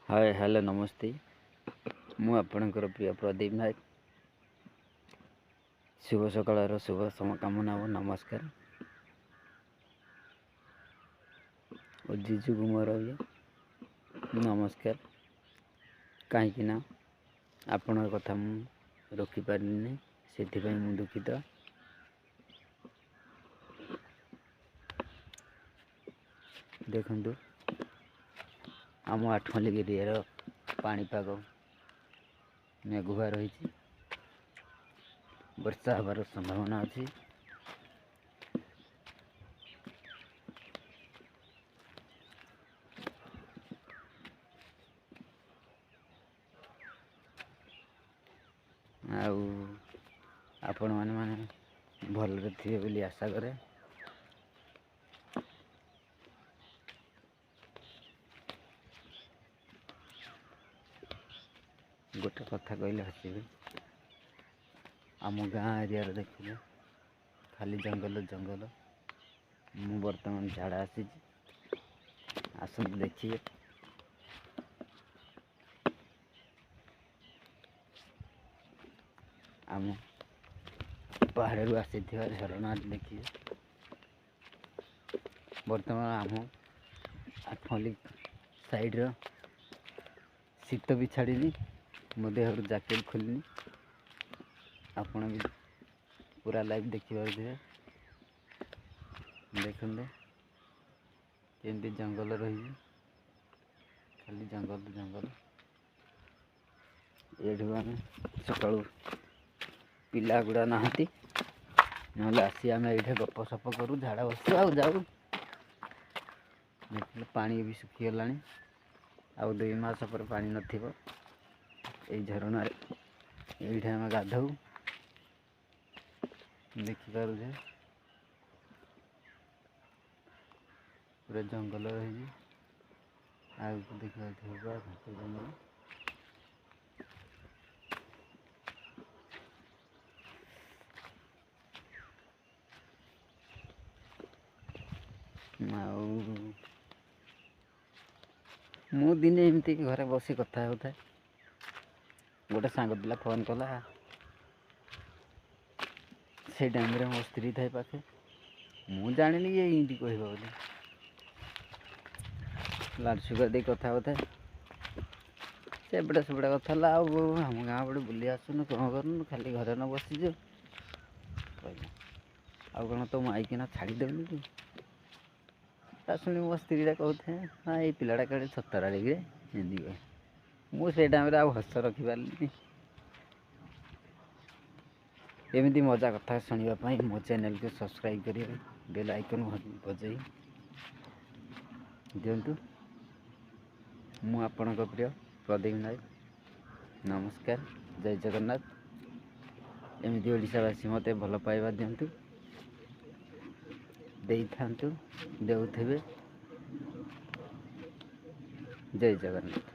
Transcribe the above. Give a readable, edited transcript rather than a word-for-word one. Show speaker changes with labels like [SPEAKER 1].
[SPEAKER 1] Hi hello नमस्ते। मु आपणकर प्रिय प्रदीप नायक। शुभ सकाळ शुभ कामना और नमस्कार। और जीजु कुमार भी नमस्कार। कहीं आपण कथा मु रखिपारे से मु दुखित। देखु आम आठमल्लिक एरिया पाणीपाग मेघुआ रही, वर्षा हबार संभावना अच्छी। आपण मैंने भल थे बोली आशा करे। गोटे कथा कहले हसबे, आम गाँ एरिया देखिए खाली जंगल जंगल। मु बर्तमान झाड़ा आसी आस देखिए। आम पहाड़ आसी झरना देखिए। बर्तमान आम आठमल्लिक साइड शीत भी छाड़ी मो देह जैकेट खोलनी। आपण भी पूरा लाइव देखिए। देखते केमती जंगल रही, खाली जंगल जंगल। ये सका पिला गुड़ा नहांती ना आसी आम ये गप सप करूँ झाड़ा बस जाऊ। पानी भी सुखीगला। आ 2 मास पर पानी नथिबो। ये झरना ये आम गाधऊ देखिपारे। पूरा जंगल रही देखा जंगल। मु दिने एमती घरे बसी कथा होता। गोटे सांग पिला फोन कला से टाइम रे मो स्त्री थाई पाखे। मु जानी ये इंटी कह बोली लाड सुगर दे कथा होता से बड़ा कथा ला। आम गाँ बड़े बुली आसन कौन कर खाली घर न बसीज कौन तो माइकिना छाड़देनी कि शुणी मो स्त्री कहते हाँ ये पिलाटा कड़े सतरा डिग्री एमती कहे। मुझे टाइम हस रखिपारे। एमती मजा कथा शुणापी मो चैनल को सब्सक्राइब करें, बेल आइकन बजाई दिंतु। मु आपण प्रिय प्रदीप नायक। नमस्कार, जय जगन्नाथ। एमती ओडिशावासी मत भल पाइबा दिंतु, देउथिबे। जय जगन्नाथ।